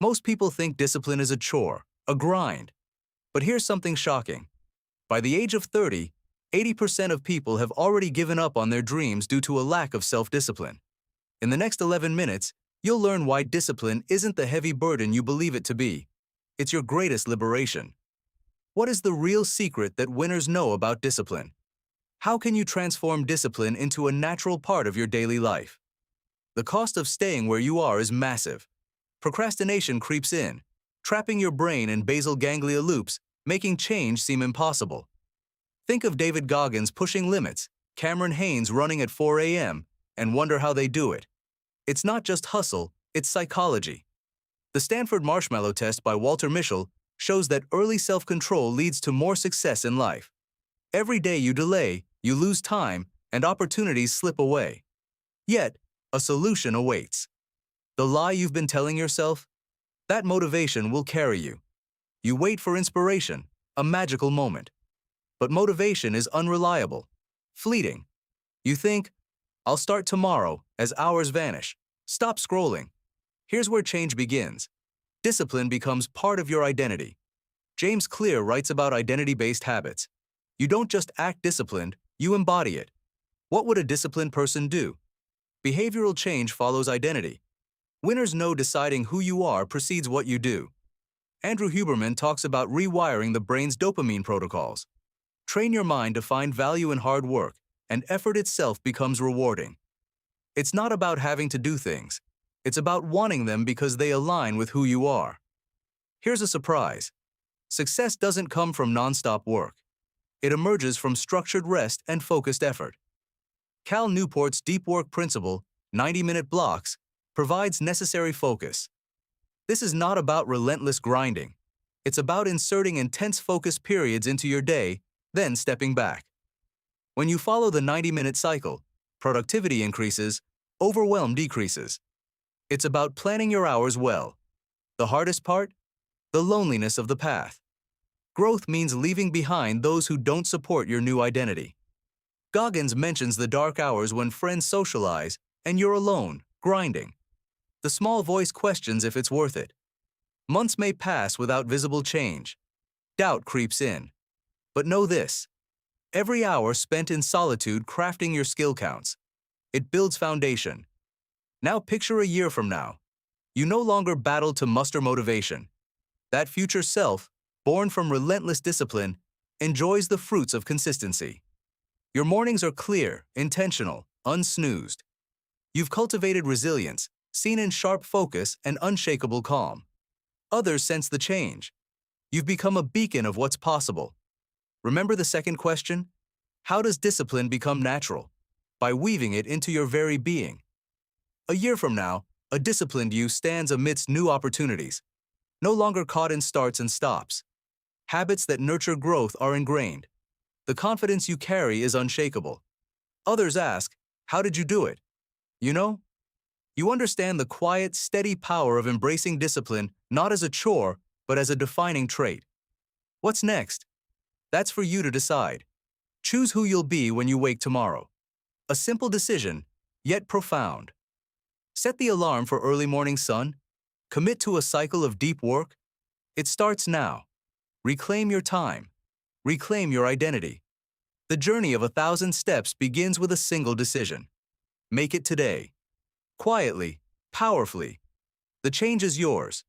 Most people think discipline is a chore, a grind. But here's something shocking. By the age of 30, 80% of people have already given up on their dreams due to a lack of self-discipline. In the next 11 minutes, you'll learn why discipline isn't the heavy burden you believe it to be. It's your greatest liberation. What is the real secret that winners know about discipline? How can you transform discipline into a natural part of your daily life? The cost of staying where you are is massive. Procrastination creeps in, trapping your brain in basal ganglia loops, making change seem impossible. Think of David Goggins pushing limits, Cameron Hanes running at 4 a.m., and wonder how they do it. It's not just hustle, it's psychology. The Stanford Marshmallow Test by Walter Mischel shows that early self-control leads to more success in life. Every day you delay, you lose time, and opportunities slip away. Yet, a solution awaits. The lie you've been telling yourself? That motivation will carry you. You wait for inspiration, a magical moment. But motivation is unreliable, fleeting. You think, I'll start tomorrow, as hours vanish. Stop scrolling. Here's where change begins. Discipline becomes part of your identity. James Clear writes about identity-based habits. You don't just act disciplined, you embody it. What would a disciplined person do? Behavioral change follows identity. Winners know deciding who you are precedes what you do. Andrew Huberman talks about rewiring the brain's dopamine protocols. Train your mind to find value in hard work, and effort itself becomes rewarding. It's not about having to do things. It's about wanting them because they align with who you are. Here's a surprise. Success doesn't come from nonstop work. It emerges from structured rest and focused effort. Cal Newport's deep work principle, 90-minute blocks, provides necessary focus. This is not about relentless grinding. It's about inserting intense focus periods into your day, then stepping back. When you follow the 90-minute cycle, productivity increases, overwhelm decreases. It's about planning your hours well. The hardest part? The loneliness of the path. Growth means leaving behind those who don't support your new identity. Goggins mentions the dark hours when friends socialize and you're alone, grinding. The small voice questions if it's worth it. Months may pass without visible change. Doubt creeps in. But know this. Every hour spent in solitude crafting your skill counts. It builds foundation. Now picture a year from now. You no longer battle to muster motivation. That future self, born from relentless discipline, enjoys the fruits of consistency. Your mornings are clear, intentional, unsnoozed. You've cultivated resilience, seen in sharp focus and unshakable calm. Others sense the change. You've become a beacon of what's possible. Remember the second question? How does discipline become natural? By weaving it into your very being. A year from now, a disciplined you stands amidst new opportunities, no longer caught in starts and stops. Habits that nurture growth are ingrained. The confidence you carry is unshakable. Others ask, how did you do it? You know? You understand the quiet, steady power of embracing discipline not as a chore, but as a defining trait. What's next? That's for you to decide. Choose who you'll be when you wake tomorrow. A simple decision, yet profound. Set the alarm for early morning sun. Commit to a cycle of deep work. It starts now. Reclaim your time. Reclaim your identity. The journey of 1,000 steps begins with a single decision. Make it today. Quietly, powerfully. The change is yours.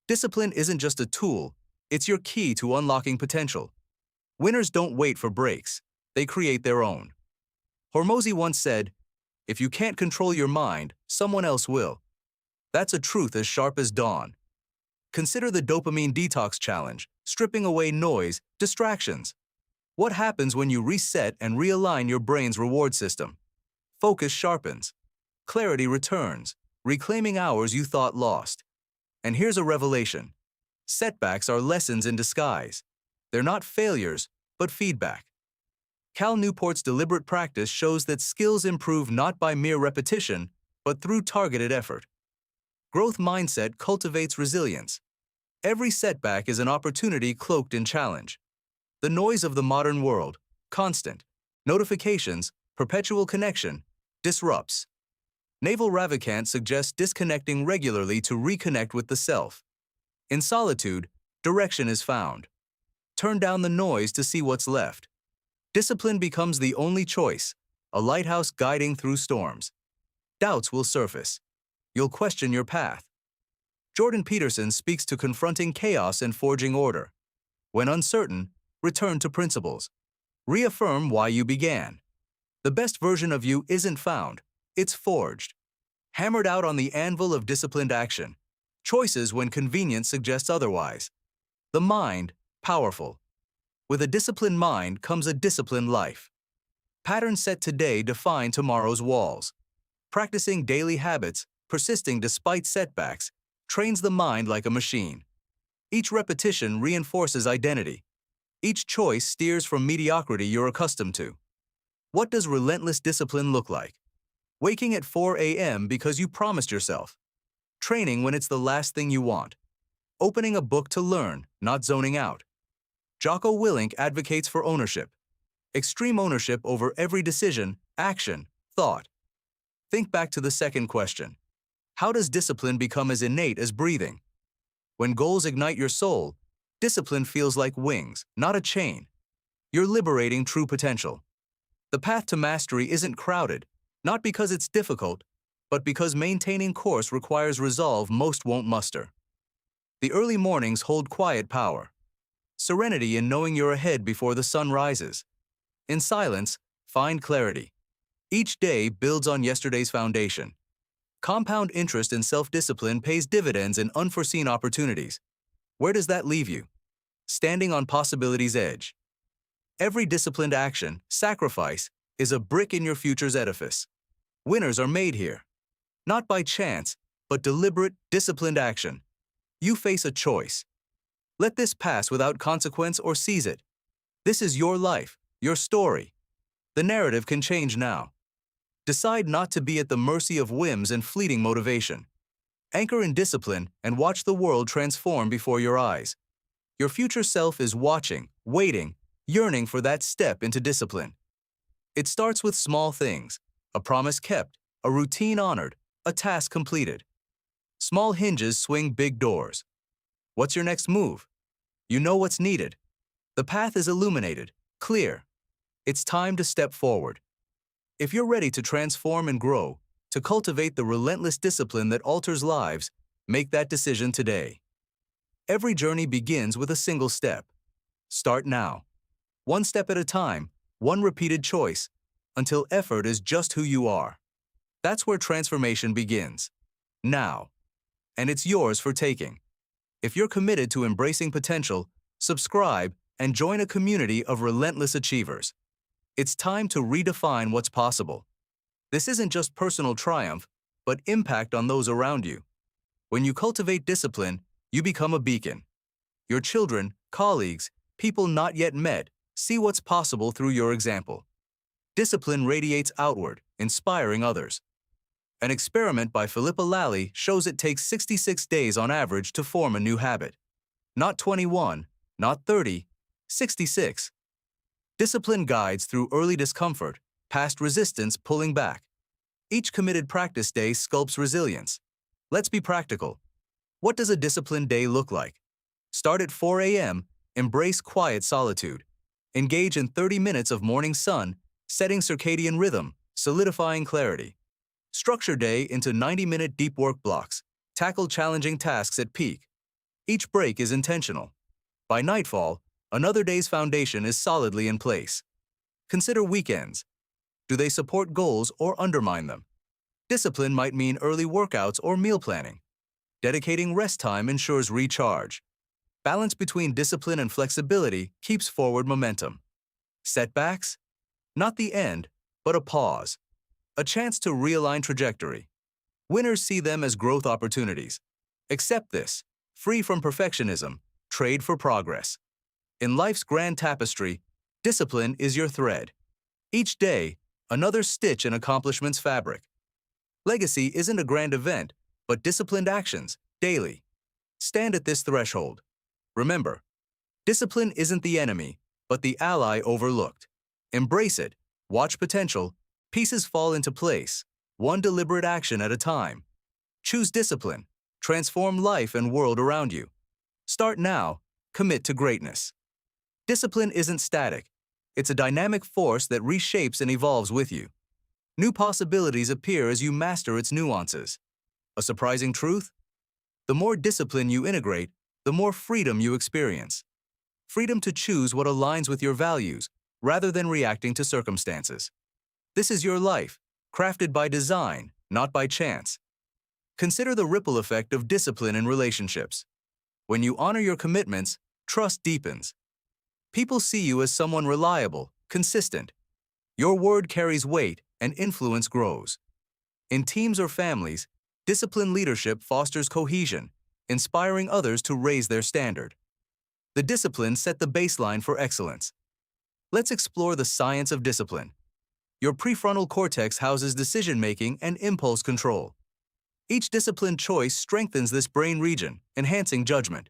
Discipline isn't just a tool, it's your key to unlocking potential. Winners don't wait for breaks, they create their own. Hormozi once said, if you can't control your mind, someone else will. That's a truth as sharp as dawn. Consider the Dopamine Detox Challenge, stripping away noise, distractions. What happens when you reset and realign your brain's reward system? Focus sharpens. Clarity returns, reclaiming hours you thought lost. And here's a revelation. Setbacks are lessons in disguise. They're not failures, but feedback. Cal Newport's deliberate practice shows that skills improve not by mere repetition, but through targeted effort. Growth mindset cultivates resilience. Every setback is an opportunity cloaked in challenge. The noise of the modern world, constant, notifications, perpetual connection, disrupts. Naval Ravikant suggests disconnecting regularly to reconnect with the self. In solitude, direction is found. Turn down the noise to see what's left. Discipline becomes the only choice, a lighthouse guiding through storms. Doubts will surface. You'll question your path. Jordan Peterson speaks to confronting chaos and forging order. When uncertain, return to principles. Reaffirm why you began. The best version of you isn't found, it's forged. Hammered out on the anvil of disciplined action. Choices when convenience suggests otherwise. The mind, powerful. With a disciplined mind comes a disciplined life. Patterns set today define tomorrow's walls. Practicing daily habits, persisting despite setbacks, trains the mind like a machine. Each repetition reinforces identity. Each choice steers from mediocrity you're accustomed to. What does relentless discipline look like? Waking at 4 a.m. because you promised yourself. Training when it's the last thing you want. Opening a book to learn, not zoning out. Jocko Willink advocates for ownership. Extreme ownership over every decision, action, thought. Think back to the second question. How does discipline become as innate as breathing? When goals ignite your soul, discipline feels like wings, not a chain. You're liberating true potential. The path to mastery isn't crowded, not because it's difficult, but because maintaining course requires resolve most won't muster. The early mornings hold quiet power. Serenity in knowing you're ahead before the sun rises. In silence, find clarity. Each day builds on yesterday's foundation. Compound interest in self-discipline pays dividends in unforeseen opportunities. Where does that leave you? Standing on possibility's edge. Every disciplined action, sacrifice, is a brick in your future's edifice. Winners are made here. Not by chance, but deliberate, disciplined action. You face a choice. Let this pass without consequence or seize it. This is your life, your story. The narrative can change now. Decide not to be at the mercy of whims and fleeting motivation. Anchor in discipline and watch the world transform before your eyes. Your future self is watching, waiting, yearning for that step into discipline. It starts with small things, a promise kept, a routine honored, a task completed. Small hinges swing big doors. What's your next move? You know what's needed. The path is illuminated, clear. It's time to step forward. If you're ready to transform and grow, to cultivate the relentless discipline that alters lives, make that decision today. Every journey begins with a single step. Start now. One step at a time, one repeated choice, until effort is just who you are. That's where transformation begins. Now. And it's yours for taking. If you're committed to embracing potential, subscribe and join a community of relentless achievers. It's time to redefine what's possible. This isn't just personal triumph, but impact on those around you. When you cultivate discipline, you become a beacon. Your children, colleagues, people not yet met, see what's possible through your example. Discipline radiates outward, inspiring others. An experiment by Philippa Lally shows it takes 66 days on average to form a new habit. Not 21, not 30, 66. Discipline guides through early discomfort, past resistance pulling back. Each committed practice day sculpts resilience. Let's be practical. What does a disciplined day look like? Start at 4 a.m., embrace quiet solitude. Engage in 30 minutes of morning sun, setting circadian rhythm, solidifying clarity. Structure day into 90-minute deep work blocks. Tackle challenging tasks at peak. Each break is intentional. By nightfall, another day's foundation is solidly in place. Consider weekends. Do they support goals or undermine them? Discipline might mean early workouts or meal planning. Dedicating rest time ensures recharge. Balance between discipline and flexibility keeps forward momentum. Setbacks? Not the end, but a pause. A chance to realign trajectory. Winners see them as growth opportunities. Accept this. Free from perfectionism. Trade for progress. In life's grand tapestry, discipline is your thread. Each day, another stitch in accomplishment's fabric. Legacy isn't a grand event, but disciplined actions, daily. Stand at this threshold. Remember, discipline isn't the enemy, but the ally overlooked. Embrace it, watch potential, pieces fall into place. one deliberate action at a time. Choose discipline. Transform life and world around you. Start now. Commit to greatness. Discipline isn't static. It's a dynamic force that reshapes and evolves with you. New possibilities appear as you master its nuances. A surprising truth? The more discipline you integrate, the more freedom you experience. Freedom to choose what aligns with your values, rather than reacting to circumstances. This is your life, crafted by design, not by chance. Consider the ripple effect of discipline in relationships. When you honor your commitments, trust deepens. People see you as someone reliable, consistent. Your word carries weight and influence grows. In teams or families, disciplined leadership fosters cohesion, inspiring others to raise their standard. The disciplines set the baseline for excellence. Let's explore the science of discipline. Your prefrontal cortex houses decision-making and impulse control. Each disciplined choice strengthens this brain region, enhancing judgment.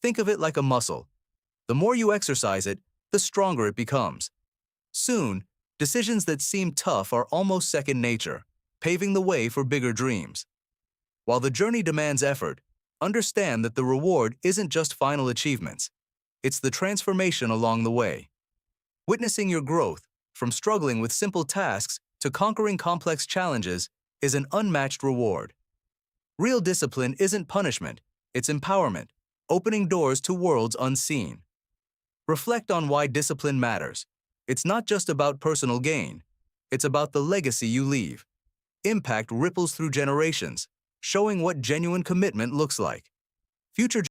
Think of it like a muscle. The more you exercise it, the stronger it becomes. Soon, decisions that seem tough are almost second nature, paving the way for bigger dreams. While the journey demands effort, understand that the reward isn't just final achievements. It's the transformation along the way. Witnessing your growth, from struggling with simple tasks to conquering complex challenges, is an unmatched reward. Real discipline isn't punishment, it's empowerment, opening doors to worlds unseen. Reflect on why discipline matters. It's not just about personal gain. It's about the legacy you leave. Impact ripples through generations, showing what genuine commitment looks like. Future